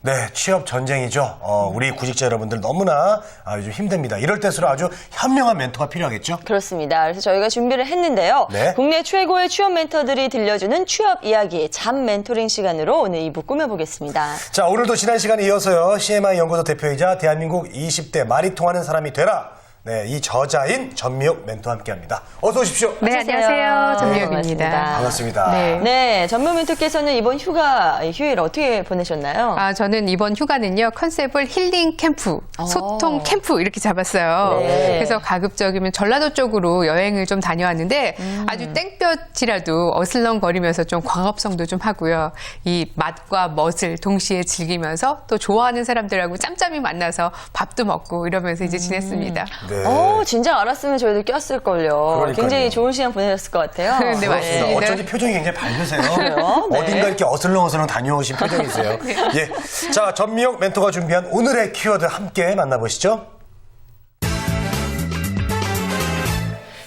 네, 취업 전쟁이죠. 우리 구직자 여러분들 너무나 요즘 힘듭니다. 이럴 때일수록 아주 현명한 멘토가 필요하겠죠? 그렇습니다. 그래서 저희가 준비를 했는데요. 네. 국내 최고의 취업 멘토들이 들려주는 취업 이야기 잠 멘토링 시간으로 오늘 2부 꾸며보겠습니다. 자, 오늘도 지난 시간에 이어서요. CMI 연구소 대표이자 대한민국 20대 말이 통하는 사람이 되라. 네, 이 저자인 전미옥 멘토와 함께합니다. 어서 오십시오. 네, 안녕하세요. 전미옥입니다. 반갑습니다. 네, 전미옥 멘토께서는 이번 휴일 어떻게 보내셨나요? 저는 이번 휴가는요, 컨셉을 힐링 캠프, 소통 캠프 이렇게 잡았어요. 네. 그래서 가급적이면 전라도 쪽으로 여행을 좀 다녀왔는데 아주 땡볕이라도 어슬렁거리면서 좀 광합성도 좀 하고요. 이 맛과 멋을 동시에 즐기면서 또 좋아하는 사람들하고 짬짬이 만나서 밥도 먹고 이러면서 이제 지냈습니다. 네. 진작 알았으면 저희도 꼈을걸요. 그러니까요. 굉장히 좋은 시간 보내셨을 것 같아요. 네, 맞습니다. 그렇습니다. 어쩐지 표정이 굉장히 밝으세요. 그래요? 네. 어딘가 이렇게 어슬렁어슬렁 다녀오신 표정이세요. 예. 자, 전미옥 멘토가 준비한 오늘의 키워드 함께 만나보시죠.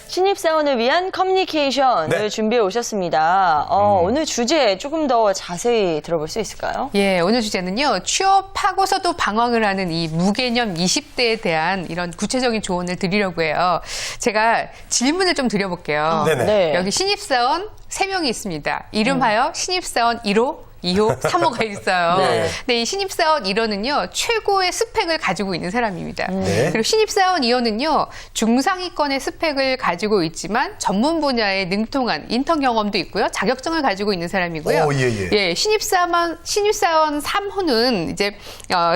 신입사원을 위한 커뮤니케이션을 네. 준비해 오셨습니다. 오늘 주제 조금 더 자세히 들어볼 수 있을까요? 예, 오늘 주제는요, 취업하고서도 방황을 하는 이 무개념 20대에 대한 이런 구체적인 조언을 드리려고 해요. 제가 질문을 좀 드려볼게요. 네네. 네. 여기 신입사원 3명이 있습니다. 이름하여 신입사원 1호, 2호, 3호가 있어요. 네. 근데 이 신입사원 1호는요, 최고의 스펙을 가지고 있는 사람입니다. 네. 그리고 신입사원 2호는요, 중상위권의 스펙을 가지고 있지만 전문 분야에 능통한 인턴 경험도 있고요, 자격증을 가지고 있는 사람이고요. 예. 신입사원 3호는 이제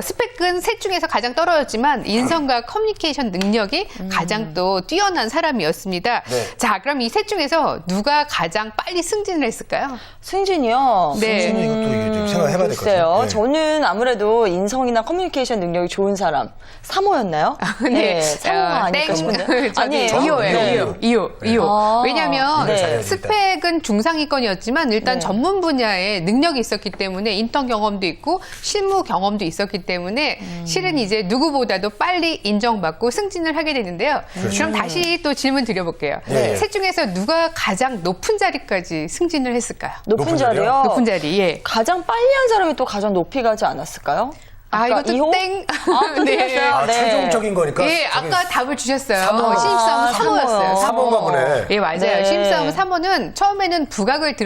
스펙은 셋 중에서 가장 떨어졌지만 인성과 커뮤니케이션 능력이 가장 또 뛰어난 사람이었습니다. 네. 자, 그럼 이 셋 중에서 누가 가장 빨리 승진을 했을까요? 승진이요? 네. 승진은 이것도 이게 좀 생각해봐야 될 것 글쎄요. 같아요. 네. 저는 아무래도 인성이나 커뮤니케이션 능력이 좋은 사람. 3호였나요? 네. 3호가 아닐까 싶은데. 아니에요. 2호예요. 네. 2호. 왜냐하면 네. 스펙은 중상위권이었지만 일단 네. 전문 분야에 능력이 있었기 때문에 인턴 경험도 있고 실무 경험도 있었기 때문에 실은 이제 누구보다도 빨리 인정받고 승진을 하게 되는데요. 그럼 다시 또 질문 드려볼게요. 네. 셋 중에서 누가 가장 높은 자리까지 승진을 했을까요? 높은 높은 자리요? 자리요? 높은 자리, 예. 가장 빨리 한 사람이 또 가장 높이 가지 않았을까요? 이것도 2호? 땡. 또 틀렸어요? 네. 최종적인 거니까. 예, 아까 답을 주셨어요. 3호. 신입사원은 3호였어요. 3호인가 보네. 예, 맞아요. 네. 신입사원 3호는 처음에는 부각을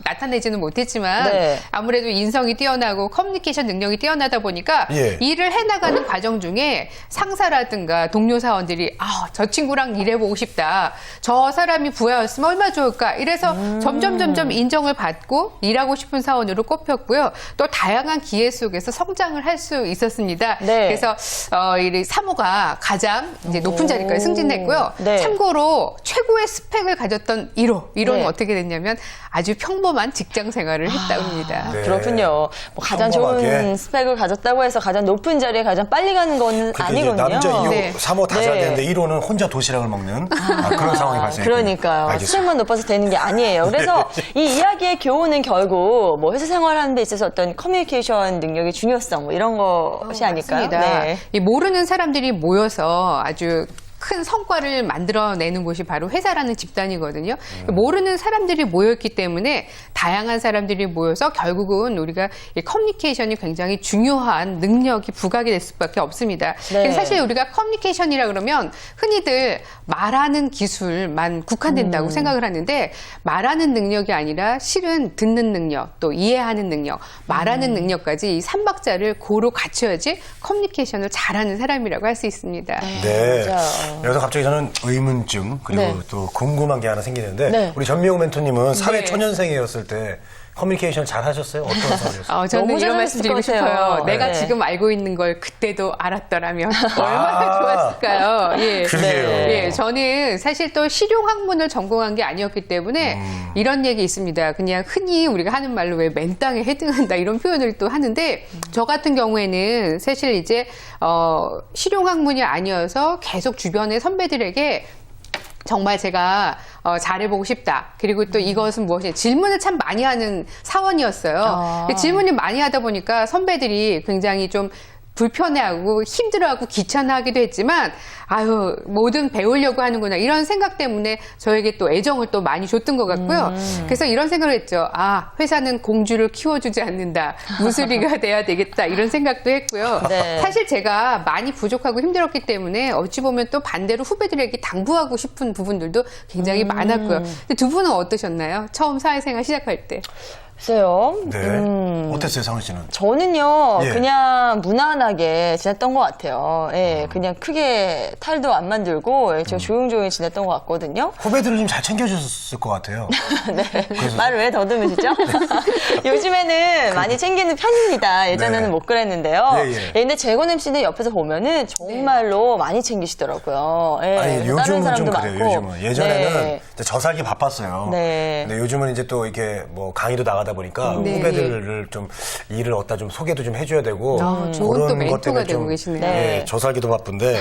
나타내지는 못했지만 네. 아무래도 인성이 뛰어나고 커뮤니케이션 능력이 뛰어나다 보니까 예. 일을 해나가는 과정 중에 상사라든가 동료 사원들이 저 친구랑 일해보고 싶다. 저 사람이 부하였으면 얼마나 좋을까. 이래서 점점 인정을 받고 일하고 싶은 사원으로 꼽혔고요. 또 다양한 기회 속에서 성장을 할 수 있었습니다. 네. 그래서 이 3호가 가장 이제 높은 자리까지 승진했고요. 네. 참고로 최고의 스펙을 가졌던 1호는 네. 어떻게 됐냐면 아주 평범한 직장 생활을 했다고 합니다. 네. 그렇군요. 뭐 가장 평범하게. 좋은 스펙을 가졌다고 해서 가장 높은 자리에 가장 빨리 가는 건 그러니까 아니거든요. 이제 남자 2호, 네. 3호 다 잘 네. 되는데 1호는 혼자 도시락을 먹는 그런 상황이 발생했군요. 그러니까요. 알겠습니다. 스펙만 높아서 되는 게 아니에요. 그래서 이 이야기의 교훈은 결국 뭐 회사 생활하는 데 있어서 어떤 커뮤니케이션 능력의 중요성 뭐 이런 것이 아닐까요? 맞습니다. 네. 이 모르는 사람들이 모여서 아주 큰 성과를 만들어내는 곳이 바로 회사라는 집단이거든요. 모르는 사람들이 모였기 때문에 다양한 사람들이 모여서 결국은 우리가 이 커뮤니케이션이 굉장히 중요한 능력이 부각이 될 수밖에 없습니다. 네. 그래서 사실 우리가 커뮤니케이션이라 그러면 흔히들 말하는 기술만 국한된다고 생각을 하는데 말하는 능력이 아니라 실은 듣는 능력, 또 이해하는 능력, 말하는 능력까지 이 3박자를 고루 갖춰야지 커뮤니케이션을 잘하는 사람이라고 할 수 있습니다. 네. 맞아요. 여기서 갑자기 저는 의문점 그리고 네. 또 궁금한 게 하나 생기는데 네. 우리 전미옥 멘토님은 사회 네. 초년생이었을 때 커뮤니케이션 잘 하셨어요? 어떤 사람이었어요? 저는 너무 이런 잘하셨을 말씀 드리고 것 같아요. 싶어요. 내가 네. 지금 알고 있는 걸 그때도 알았더라면 얼마나 좋았을까요? 예. 그러게요. 예, 저는 사실 또 실용학문을 전공한 게 아니었기 때문에 이런 얘기 있습니다. 그냥 흔히 우리가 하는 말로 왜 맨땅에 헤딩한다 이런 표현을 또 하는데 저 같은 경우에는 사실 이제 실용학문이 아니어서 계속 주변의 선배들에게 정말 제가 잘해보고 싶다. 그리고 또 이것은 무엇이냐. 질문을 참 많이 하는 사원이었어요. 질문을 많이 하다 보니까 선배들이 굉장히 좀 불편해하고 힘들어하고 귀찮아하기도 했지만 아유 뭐든 배우려고 하는구나 이런 생각 때문에 저에게 또 애정을 또 많이 줬던 것 같고요. 그래서 이런 생각을 했죠. 아 회사는 공주를 키워주지 않는다. 무수리가 돼야 되겠다 이런 생각도 했고요. 네. 사실 제가 많이 부족하고 힘들었기 때문에 어찌 보면 또 반대로 후배들에게 당부하고 싶은 부분들도 굉장히 많았고요. 근데 두 분은 어떠셨나요? 처음 사회생활 시작할 때. 글쎄요. 네. 어땠어요, 상훈 씨는? 저는요, 예. 그냥 무난하게 지냈던 것 같아요. 예, 그냥 크게 탈도 안 만들고, 예, 저 조용조용히 지냈던 것 같거든요. 후배들을 좀 잘 챙겨줬을 것 같아요. 네. 말을 왜 더듬으시죠? 요즘에는 많이 챙기는 편입니다. 예전에는 네. 못 그랬는데요. 예, 예. 예, 근데 재곤 MC는 옆에서 보면은 정말로 많이 챙기시더라고요. 예, 아니, 다른 요즘은 좀 사람도 그래요, 많고. 요즘은. 예전에는 네. 이제 저 살기 바빴어요. 네. 근데 요즘은 이제 또 이렇게 뭐 강의도 나가다 보니까 네. 후배들을 좀 일을 얻다 좀 소개도 좀 해줘야 되고. 좋은 또 멘토가 되고 계시네요. 네. 저 살기도 바쁜데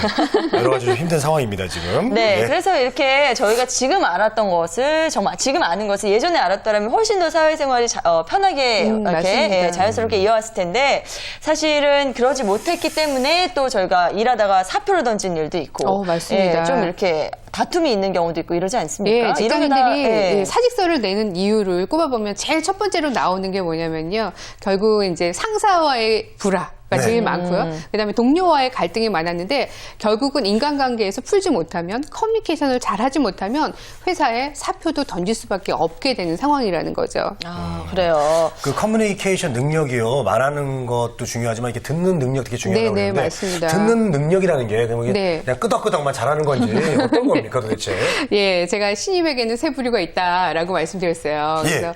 여러 가지 좀 힘든 상황입니다, 지금. 네, 예. 그래서 이렇게 저희가 지금 알았던 것을 정말 지금 아는 것을 예전에 알았더라면 훨씬 더 사회생활이 편하게 이렇게 맞습니다. 예, 자연스럽게 이어왔을 텐데 사실은 그러지 못했기 때문에 또 저희가 일하다가 사표를 던진 일도 있고 맞습니다. 예, 좀 이렇게 다툼이 있는 경우도 있고 이러지 않습니까? 예, 이런 게 다, 직장인들이 예. 예, 사직서를 내는 이유를 꼽아보면 제일 첫 번째로 나오는 게 뭐냐면요. 결국 이제 상사와의 불화. 가 네. 제일 많고요. 그다음에 동료와의 갈등이 많았는데 결국은 인간관계에서 풀지 못하면 커뮤니케이션을 잘하지 못하면 회사에 사표도 던질 수밖에 없게 되는 상황이라는 거죠. 아, 그래요. 그 커뮤니케이션 능력이요. 말하는 것도 중요하지만 이렇게 듣는 능력 되게 중요하다고 네, 그러는데 맞습니다. 듣는 능력이라는 게 그냥, 이게 네. 그냥 끄덕끄덕만 잘하는 건지 어떤 겁니까 도대체? 예, 제가 신입에게는 세 부류가 있다라고 말씀드렸어요. 예.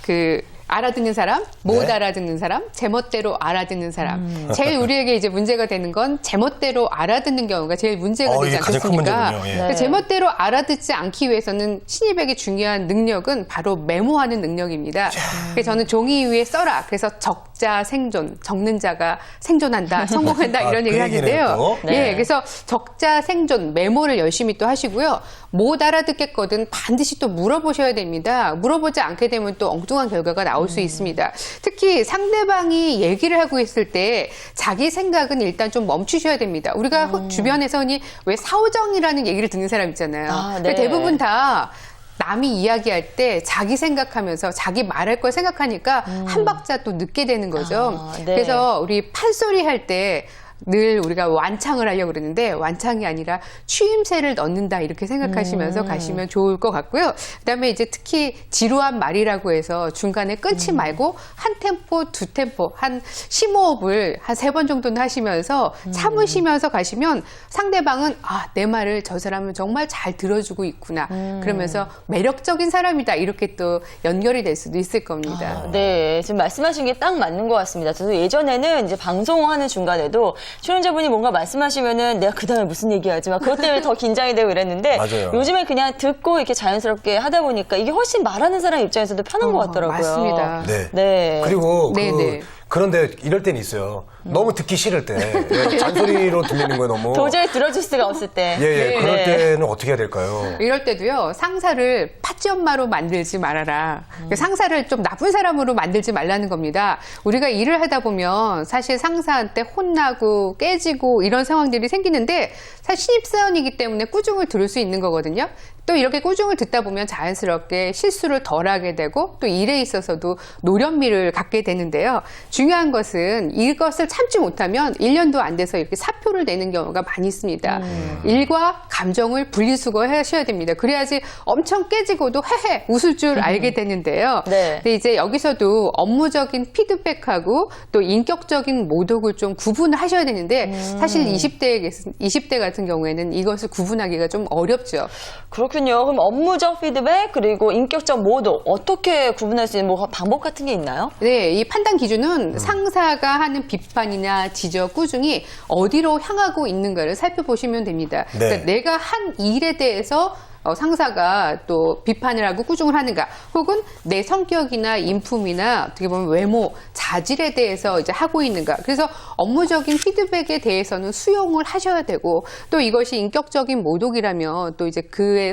그래서 알아듣는 사람, 못 네. 알아듣는 사람, 제멋대로 알아듣는 사람. 제일 우리에게 이제 문제가 되는 건 제멋대로 알아듣는 경우가 제일 문제가 되지 이게 가장 큰 않겠습니까? 문제군요. 예. 그러니까 제멋대로 알아듣지 않기 위해서는 신입에게 중요한 능력은 바로 메모하는 능력입니다. 그래서 저는 종이 위에 써라. 그래서 적자 생존, 적는 자가 생존한다, 성공한다 이런 그 얘기를 얘기네요, 하는데요. 또. 네. 예, 그래서 적자 생존 메모를 열심히 또 하시고요. 못 알아듣겠거든 반드시 또 물어보셔야 됩니다. 물어보지 않게 되면 또 엉뚱한 결과가 나올 수 있습니다. 특히 상대방이 얘기를 하고 있을 때 자기 생각은 일단 좀 멈추셔야 됩니다. 우리가 주변에서 흔히 왜 사오정이라는 얘기를 듣는 사람 있잖아요. 아, 근데 네. 대부분 다 남이 이야기할 때 자기 생각하면서 자기 말할 걸 생각하니까 한 박자 또 늦게 되는 거죠. 아, 네. 그래서 우리 판소리 할 때 늘 우리가 완창을 하려고 그러는데 완창이 아니라 추임새를 넣는다 이렇게 생각하시면서 가시면 좋을 것 같고요. 그다음에 이제 특히 지루한 말이라고 해서 중간에 끊지 말고 한 템포, 두 템포, 한 심호흡을 한 3번 정도는 하시면서 참으시면서 가시면 상대방은 아, 내 말을 저 사람은 정말 잘 들어주고 있구나. 그러면서 매력적인 사람이다. 이렇게 또 연결이 될 수도 있을 겁니다. 네, 지금 말씀하신 게 딱 맞는 것 같습니다. 저도 예전에는 이제 방송하는 중간에도 출연자분이 뭔가 말씀하시면은 내가 그 다음에 무슨 얘기하지 막 그것 때문에 더 긴장이 되고 이랬는데 맞아요. 요즘에 그냥 듣고 이렇게 자연스럽게 하다 보니까 이게 훨씬 말하는 사람 입장에서도 편한 것 같더라고요. 맞습니다. 네. 네. 그리고 네, 네. 그런데 이럴 때는 있어요. 너무 듣기 싫을 때 잔소리로 들리는 거예요 너무. 도저히 들어줄 수가 없을 때. 예, 그럴 네. 때는 어떻게 해야 될까요? 이럴 때도요, 상사를 파찌엄마로 만들지 말아라. 상사를 좀 나쁜 사람으로 만들지 말라는 겁니다. 우리가 일을 하다 보면 사실 상사한테 혼나고 깨지고 이런 상황들이 생기는데 사실 신입사원이기 때문에 꾸중을 들을 수 있는 거거든요. 또 이렇게 꾸중을 듣다 보면 자연스럽게 실수를 덜 하게 되고 또 일에 있어서도 노련미를 갖게 되는데요. 중요한 것은 이것을 참지 못하면 1년도 안 돼서 이렇게 사표를 내는 경우가 많이 있습니다. 일과 감정을 분리수거하셔야 됩니다. 그래야지 엄청 깨지고도 헤헤 웃을 줄 알게 되는데요. 네. 근데 이제 여기서도 업무적인 피드백하고 또 인격적인 모독을 좀 구분을 하셔야 되는데 사실 20대 같은 경우에는 이것을 구분하기가 좀 어렵죠. 그렇군요. 그럼 업무적 피드백 그리고 인격적 모독 어떻게 구분할 수 있는 뭐 방법 같은 게 있나요? 네, 이 판단 기준은 상사가 하는 비판이나 지적, 꾸중이 어디로 향하고 있는가를 살펴보시면 됩니다. 네. 그러니까 내가 한 일에 대해서 상사가 또 비판을 하고 꾸중을 하는가, 혹은 내 성격이나 인품이나 어떻게 보면 외모, 자질에 대해서 이제 하고 있는가. 그래서 업무적인 피드백에 대해서는 수용을 하셔야 되고, 또 이것이 인격적인 모독이라면 또 이제 그에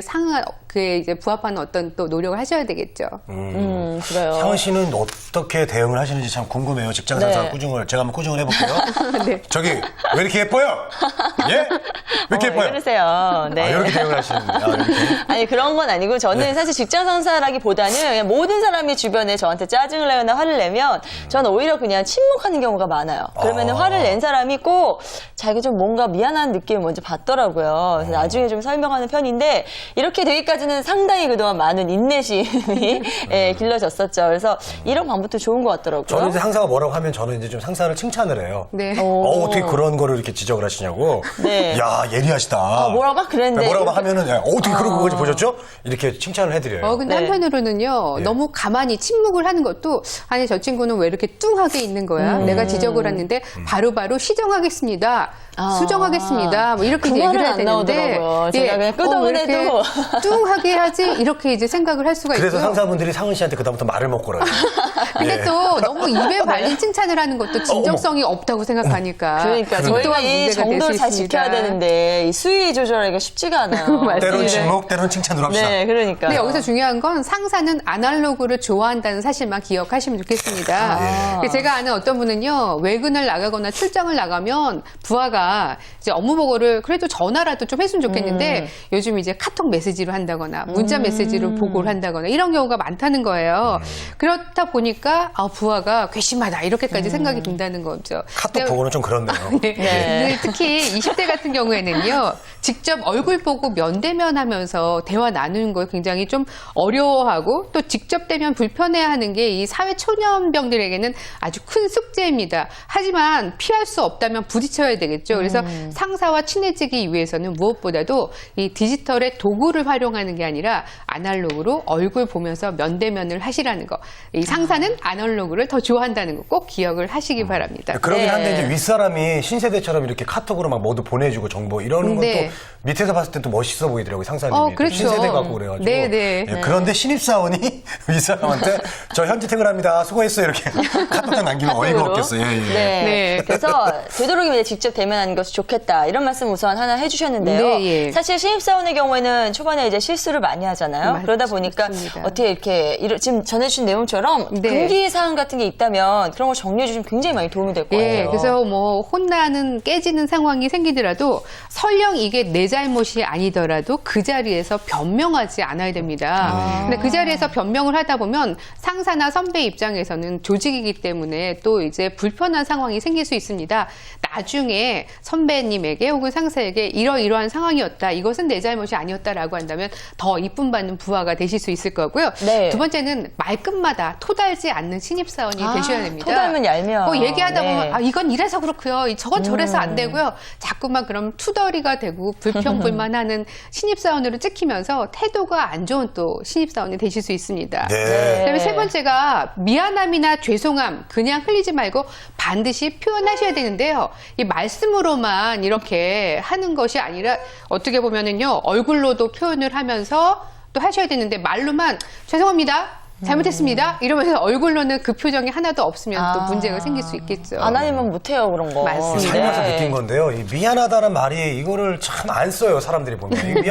그에 이제 부합하는 어떤 또 노력을 하셔야 되겠죠. 그래요. 상은 씨는 어떻게 대응을 하시는지 참 궁금해요. 직장 상사 네. 꾸중을 제가 한번 꾸중을 해볼게요. 네. 저기 왜 이렇게 예뻐요? 예? 왜 이렇게 왜 예뻐요? 그러세요? 네. 아, 이렇게 대응을 하시는데. 이렇게. 아니 그런 건 아니고 저는 사실 직장 상사라기보다는 그냥 모든 사람이 주변에 저한테 짜증을 내거나 화를 내면 저는 오히려 그냥 침묵하는 경우가 많아요. 그러면은 화를 낸 사람이 꼭 자기가 좀 뭔가 미안한 느낌을 먼저 받더라고요. 그래서 나중에 좀 설명하는 편인데 이렇게 되기까지는 상당히 그동안 많은 인내심이 예, 길러졌었죠. 그래서 이런 방법도 좋은 것 같더라고요. 저는 이제 상사가 뭐라고 하면 저는 이제 좀 상사를 칭찬을 해요. 네. 어떻게 그런 거를 이렇게 지적을 하시냐고. 네. 야, 예리하시다. 뭐라고 막 그랬는데. 뭐라고 막 하면은, 야, 어떻게 그런 거지 보셨죠? 이렇게 칭찬을 해드려요. 근데 네. 한편으로는요, 예. 너무 가만히 침묵을 하는 것도, 아니, 저 친구는 왜 이렇게 뚱하게 있는 거야? 내가 지적을 했는데, 바로바로 시정하겠습니다. 수정하겠습니다. 뭐 이렇게 그 이제 얘기를 말은 해야 안 되는데, 나오더라고요. 제가 그냥 끄덕은 왜 이렇게 해도. 뚱하게 하지? 이렇게 이제 생각을 할 수가 그래서 있고요. 상사분들이 상은 씨한테 그다음부터 말을 못 걸어요. 근데 예. 또 너무 입에 발린 칭찬을 하는 것도 진정성이 없다고 생각하니까. 그러니까 이 저희가 또한 이 문제가 될 정도를 수 잘 있습니다. 지켜야 되는데 이 수위 조절하기가 쉽지가 않아요. 맞습니다. 때론 네. 침묵, 때론 칭찬으로 합시다. 네, 그러니까. 근데 여기서 중요한 건 상사는 아날로그를 좋아한다는 사실만 기억하시면 좋겠습니다. 예. 제가 아는 어떤 분은요, 외근을 나가거나 출장을 나가면 부하가 이제 업무 보고를 그래도 전화라도 좀 했으면 좋겠는데 요즘 이제 카톡 메시지로 한다거나 문자 메시지로 보고를 한다거나 이런 경우가 많다는 거예요. 그렇다 보니까 부하가 괘씸하다 이렇게까지 생각이 든다는 거죠. 카톡 근데 보고는 좀 그렇네요. 네. 네. 특히 20대 같은 경우에는요, 직접 얼굴 보고 면대면 하면서 대화 나누는 걸 굉장히 좀 어려워하고 또 직접 대면 불편해하는 게 이 사회 초년병들에게는 아주 큰 숙제입니다. 하지만 피할 수 없다면 부딪혀야 되겠죠. 그래서 상사와 친해지기 위해서는 무엇보다도 이 디지털의 도구를 활용하는 게 아니라 아날로그로 얼굴 보면서 면대면을 하시라는 거. 이 상사는 아날로그를 더 좋아한다는 거 꼭 기억을 하시기 바랍니다. 그러긴 네. 한데 이제 윗사람이 신세대처럼 이렇게 카톡으로 막 모두 보내주고 정보 이러는 것도 네. 밑에서 봤을 때 또 멋있어 보이더라고요. 상사님이. 그렇죠. 신세대 갖고 그래가지고. 네, 네. 예, 그런데 신입사원이 윗사람한테 저 현지 퇴근합니다. 수고했어요. 이렇게 카톡 남기면 어이가 카톡으로? 없겠어요. 예, 예. 네. 네. 그래서 되도록이면 직접 대면하는 것이 좋겠다. 이런 말씀 우선 하나 해주셨는데요. 네, 예. 사실 신입사원의 경우에는 초반에 이제 실수를 많이 하잖아요. 맞- 그러다 보니까 맞습니다. 어떻게 이렇게 지금 전해주신 내용처럼 네. 금기 사항 같은 게 있다면 그런 걸 정리해 주시면 굉장히 많이 도움이 될 거예요. 예, 그래서 뭐 혼나는 깨지는 상황이 생기더라도 설령 이게 내 잘못이 아니더라도 그 자리에서 변명하지 않아야 됩니다. 근데 그 자리에서 변명을 하다 보면 상사나 선배 입장에서는 조직이기 때문에 또 이제 불편한 상황이 생길 수 있습니다. 나중에 선배님에게 혹은 상사에게 이러이러한 상황이었다. 이것은 내 잘못이 아니었다라고 한다면 더 이쁨 받는 부하가 되실 수 있을 거고요. 네. 두 번째는 말끝마다 토달지 않는 신입사원이 되셔야 됩니다. 토달면 얄미워. 얘기하다 네. 보면 이건 이래서 그렇고요. 저건 저래서 안 되고요. 자꾸만 그럼 투덜이가 되고 불평불만하는 신입사원으로 찍히면서 태도가 안 좋은 또 신입사원이 되실 수 있습니다. 네. 그다음에 세 번째가 미안함이나 죄송함 그냥 흘리지 말고 반드시 표현하셔야 되는데요. 이 말씀으로만 이렇게 하는 것이 아니라 어떻게 보면은요 얼굴로도 표현을 하면서 또 하셔야 되는데 말로만 죄송합니다. 잘못했습니다. 이러면서 얼굴로는 그 표정이 하나도 없으면 또 문제가 생길 수 있겠죠. 안 하면 못해요, 그런 거. 맞습니다. 살면서 네. 느낀 건데요. 이 미안하다는 말이 이거를 참 안 써요. 사람들이 보면. 이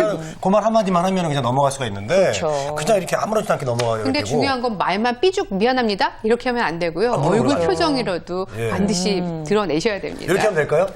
그 말 한마디만 하면 그냥 넘어갈 수가 있는데 그렇죠. 그냥 이렇게 아무렇지도 않게 넘어가게 근데 되고. 중요한 건 말만 삐죽 미안합니다. 이렇게 하면 안 되고요. 물론 얼굴 그렇죠. 표정이라도 예. 반드시 드러내셔야 됩니다. 이렇게 하면 될까요?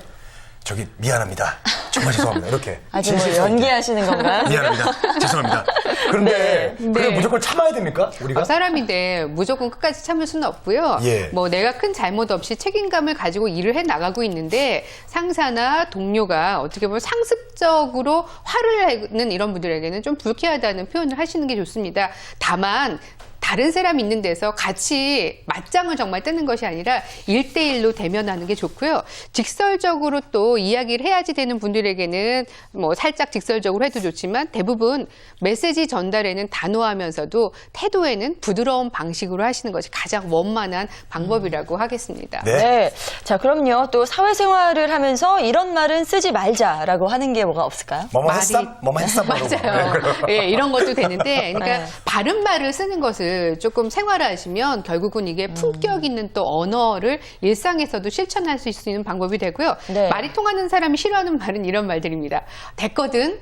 저기 미안합니다. 정말 죄송합니다. 이렇게. 아주 뭐 진실성 있게. 연기하시는 건가요? 미안합니다. 죄송합니다. 그런데 네. 그걸 네. 무조건 참아야 됩니까? 우리가? 사람인데 무조건 끝까지 참을 수는 없고요. 예. 뭐 내가 큰 잘못 없이 책임감을 가지고 일을 해 나가고 있는데 상사나 동료가 어떻게 보면 상습적으로 화를 내는 이런 분들에게는 좀 불쾌하다는 표현을 하시는 게 좋습니다. 다만 다른 사람 있는 데서 같이 맞짱을 정말 뜨는 것이 아니라 1대1로 대면하는 게 좋고요. 직설적으로 또 이야기를 해야지 되는 분들에게는 뭐 살짝 직설적으로 해도 좋지만 대부분 메시지 전달에는 단호하면서도 태도에는 부드러운 방식으로 하시는 것이 가장 원만한 방법이라고 하겠습니다. 네. 네. 자, 그럼요. 또 사회생활을 하면서 이런 말은 쓰지 말자라고 하는 게 뭐가 없을까요? 뭐뭐 말이- 했삼? 뭐뭐 했삼? 맞아요. 예, 이런 것도 되는데, 그러니까 네. 바른 말을 쓰는 것을 말을 조금 생활화하시면 결국은 이게 품격 있는 또 언어를 일상에서도 실천할 수 있는 방법이 되고요. 네. 말이 통하는 사람이 싫어하는 말은 이런 말들입니다. 됐거든?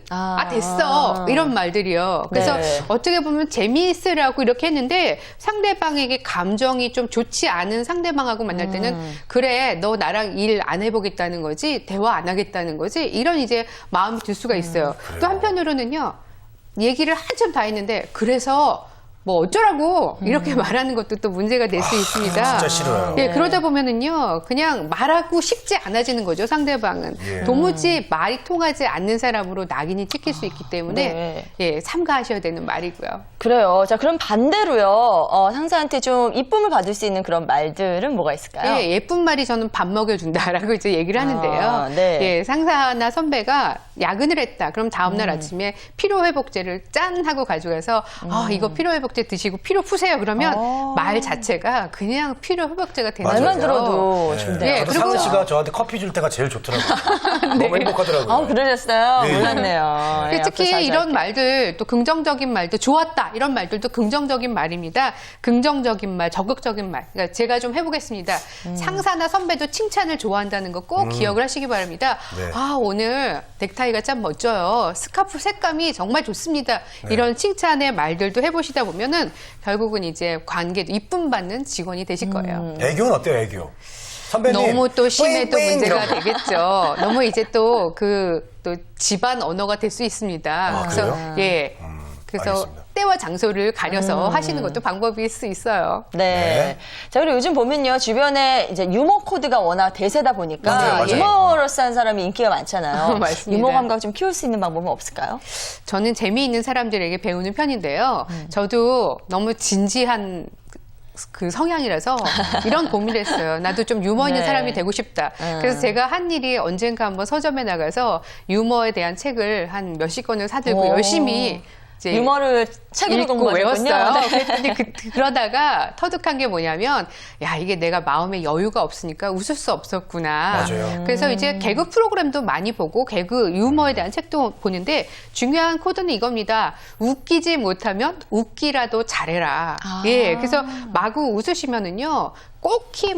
됐어. 이런 말들이요. 그래서 네. 어떻게 보면 재미있으라고 이렇게 했는데 상대방에게 감정이 좀 좋지 않은 상대방하고 만날 때는 그래, 너 나랑 일 안 해보겠다는 거지? 대화 안 하겠다는 거지? 이런 이제 마음이 들 수가 있어요. 또 한편으로는요. 얘기를 한참 다 했는데 그래서 뭐 어쩌라고 이렇게 말하는 것도 또 문제가 될 수 있습니다. 진짜 싫어요. 예, 그러다 보면은요, 그냥 말하고 싶지 않아지는 거죠, 상대방은. 예. 도무지 말이 통하지 않는 사람으로 낙인이 찍힐 수 있기 때문에, 네. 예, 삼가하셔야 되는 말이고요. 그래요. 자, 그럼 반대로요. 상사한테 좀 이쁨을 받을 수 있는 그런 말들은 뭐가 있을까요? 예, 예쁜 말이 저는 밥 먹여준다라고 이제 얘기를 하는데요. 네. 예, 상사나 선배가 야근을 했다. 그럼 다음날 아침에 피로회복제를 짠 하고 가져가서 이거 피로회복제 드시고 피로 푸세요. 그러면 말 자체가 그냥 피로회복제가 되는 거죠. 말만 들어도 좋네요. 예, 저도 그리고 상은 씨가 저한테 커피 줄 때가 제일 좋더라고요. 너무 행복하더라고요. 그러셨어요? 네. 몰랐네요. 예, 앞으로 특히 자주 이런 할게요. 말들, 또 긍정적인 말도 좋았다 이런 말들도 긍정적인 말입니다. 긍정적인 말, 적극적인 말. 그러니까 제가 좀 해보겠습니다. 상사나 선배도 칭찬을 좋아한다는 거 꼭 기억을 하시기 바랍니다. 네. 오늘 넥타이가 참 멋져요. 스카프 색감이 정말 좋습니다. 네. 이런 칭찬의 말들도 해보시다 보면은 결국은 이제 관계도 이쁨 받는 직원이 되실 거예요. 애교는 어때요, 애교? 선배님. 너무 또 심해도 뿌잉뿌잉 문제가 이러고. 되겠죠. 너무 이제 또 또 집안 언어가 될 수 있습니다. 그래서 그래요? 예. 그래서 알겠습니다. 때와 장소를 가려서 하시는 것도 방법일 수 있어요. 네. 네. 자, 그리고 요즘 보면요. 주변에 이제 유머 코드가 워낙 대세다 보니까 맞아요. 유머러스한 사람이 인기가 많잖아요. 맞습니다. 유머 감각 좀 키울 수 있는 방법은 없을까요? 저는 재미있는 사람들에게 배우는 편인데요. 저도 너무 진지한 그 성향이라서 이런 고민을 했어요. 나도 좀 유머 있는 네. 사람이 되고 싶다. 그래서 제가 한 일이 언젠가 한번 서점에 나가서 유머에 대한 책을 한 몇십 권을 사들고 오. 열심히 이제 유머를 책으로 읽고 공부하셨군요. 외웠어요. 네. 그랬더니 그러다가 터득한 게 뭐냐면 야 이게 내가 마음에 여유가 없으니까 웃을 수 없었구나. 맞아요. 그래서 이제 개그 프로그램도 많이 보고 개그 유머에 대한 책도 보는데 중요한 코드는 이겁니다. 웃기지 못하면 웃기라도 잘해라. 예, 그래서 마구 웃으시면은요 꼭히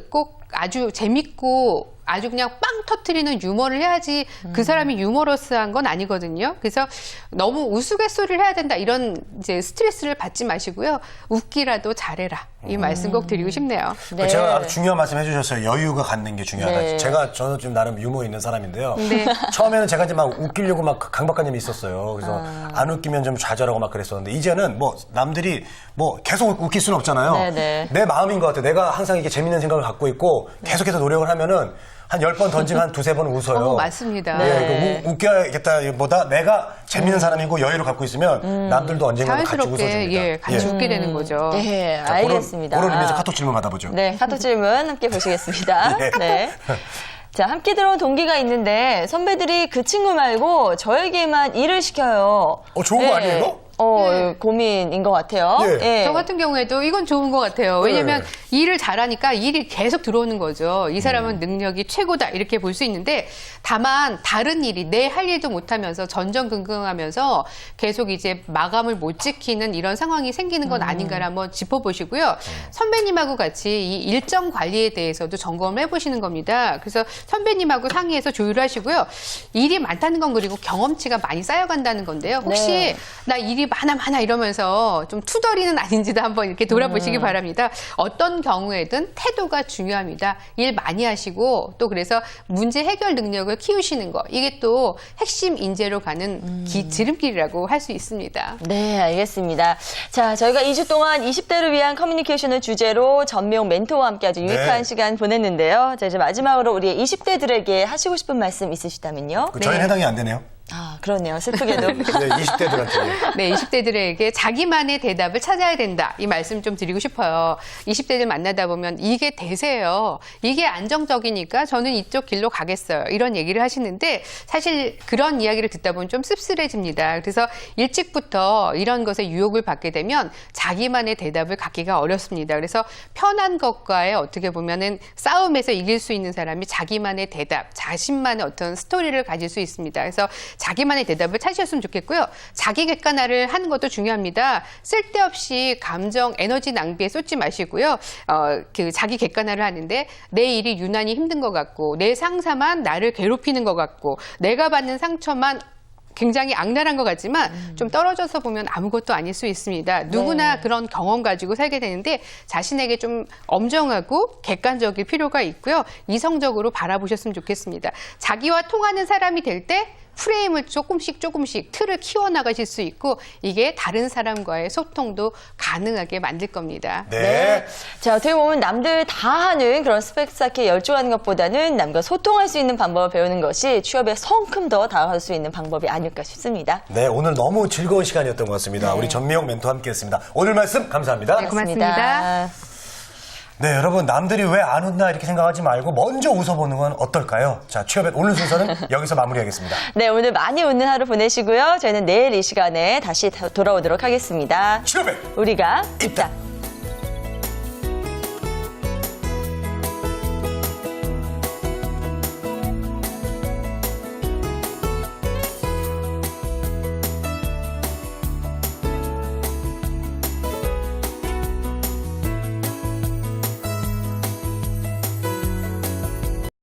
꼭 아주 재밌고 아주 그냥 빵 터트리는 유머를 해야지 그 사람이 유머러스한 건 아니거든요. 그래서 너무 우스갯소리를 해야 된다 이런 이제 스트레스를 받지 마시고요. 웃기라도 잘해라. 이 말씀 꼭 드리고 싶네요. 네. 제가 아주 중요한 말씀 해주셨어요. 여유가 갖는 게 중요하다. 네. 저는 좀 나름 유머 있는 사람인데요. 네. 처음에는 제가 이제 막 웃기려고 막 강박관념이 있었어요. 그래서 안 웃기면 좀 좌절하고 막 그랬었는데 이제는 뭐 남들이 뭐 계속 웃길 수는 없잖아요. 네네. 내 마음인 것 같아요. 내가 항상 이게 재밌는 생각을 갖고 있고 계속해서 노력을 하면은 한 10번 던지면 한 두세 번은 웃어요. 맞습니다. 네. 웃겨야겠다보다 내가 재밌는 사람이고 여유를 갖고 있으면 남들도 언젠가 같이 웃어줍니다. 자연스럽게 같이 웃게 되는 거죠. 네, 자, 알겠습니다. 그런 의미에서 카톡 질문 받아보죠. 네, 카톡 질문 함께 보시겠습니다. 네. 네. 자, 함께 들어온 동기가 있는데 선배들이 그 친구 말고 저에게만 일을 시켜요. 좋은 거 아니에요, 이거? 고민인 것 같아요. 예. 저 같은 경우에도 이건 좋은 것 같아요. 왜냐하면 일을 잘하니까 일이 계속 들어오는 거죠. 이 사람은 능력이 최고다 이렇게 볼 수 있는데 다만 다른 일이 내 할 일도 못하면서 전전긍긍하면서 계속 이제 마감을 못 지키는 이런 상황이 생기는 건 아닌가를 한번 짚어보시고요. 선배님하고 같이 이 일정 관리에 대해서도 점검을 해보시는 겁니다. 그래서 선배님하고 상의해서 조율하시고요. 일이 많다는 건 그리고 경험치가 많이 쌓여간다는 건데요. 혹시 네. 나 일이 많아 이러면서 좀 투덜이는 아닌지도 한번 이렇게 돌아보시기 바랍니다. 어떤 경우에든 태도가 중요합니다. 일 많이 하시고 또 그래서 문제 해결 능력을 키우시는 거 이게 또 핵심 인재로 가는 지름길이라고 할 수 있습니다. 네, 알겠습니다. 자, 저희가 2주 동안 20대를 위한 커뮤니케이션을 주제로 전미용 멘토와 함께 아주 유익한 네. 시간 보냈는데요. 자, 이제 마지막으로 우리 20대들에게 하시고 싶은 말씀 있으시다면요? 저희는 해당이 안 되네요. 그러네요. 슬프게도. 네, 20대들한테. 네, 20대들에게 자기만의 대답을 찾아야 된다. 이 말씀 좀 드리고 싶어요. 20대들 만나다 보면 이게 대세예요. 이게 안정적이니까 저는 이쪽 길로 가겠어요. 이런 얘기를 하시는데 사실 그런 이야기를 듣다 보면 좀 씁쓸해집니다. 그래서 일찍부터 이런 것에 유혹을 받게 되면 자기만의 대답을 갖기가 어렵습니다. 그래서 편한 것과의 어떻게 보면은 싸움에서 이길 수 있는 사람이 자기만의 대답, 자신만의 어떤 스토리를 가질 수 있습니다. 그래서 자기만의 대답을 찾으셨으면 좋겠고요. 자기 객관화를 하는 것도 중요합니다. 쓸데없이 감정, 에너지 낭비에 쏟지 마시고요. 그 자기 객관화를 하는데 내 일이 유난히 힘든 것 같고 내 상사만 나를 괴롭히는 것 같고 내가 받는 상처만 굉장히 악랄한 것 같지만 좀 떨어져서 보면 아무것도 아닐 수 있습니다. 누구나 그런 경험 가지고 살게 되는데 자신에게 좀 엄정하고 객관적일 필요가 있고요. 이성적으로 바라보셨으면 좋겠습니다. 자기와 통하는 사람이 될 때 프레임을 조금씩 틀을 키워나가실 수 있고 이게 다른 사람과의 소통도 가능하게 만들 겁니다. 네. 자, 어떻게 보면 남들 다 하는 그런 스펙 쌓기에 열중하는 것보다는 남과 소통할 수 있는 방법을 배우는 것이 취업에 성큼 더 다가갈 수 있는 방법이 아닐까 싶습니다. 네, 오늘 너무 즐거운 시간이었던 것 같습니다. 우리 전미영 멘토와 함께했습니다. 오늘 말씀 감사합니다. 네, 고맙습니다. 네, 여러분 남들이 왜 안 웃나 이렇게 생각하지 말고 먼저 웃어보는 건 어떨까요? 자, 취업의 오늘 순서는 여기서 마무리하겠습니다. 네, 오늘 많이 웃는 하루 보내시고요. 저희는 내일 이 시간에 다시 돌아오도록 하겠습니다. 취업의 우리가 있다.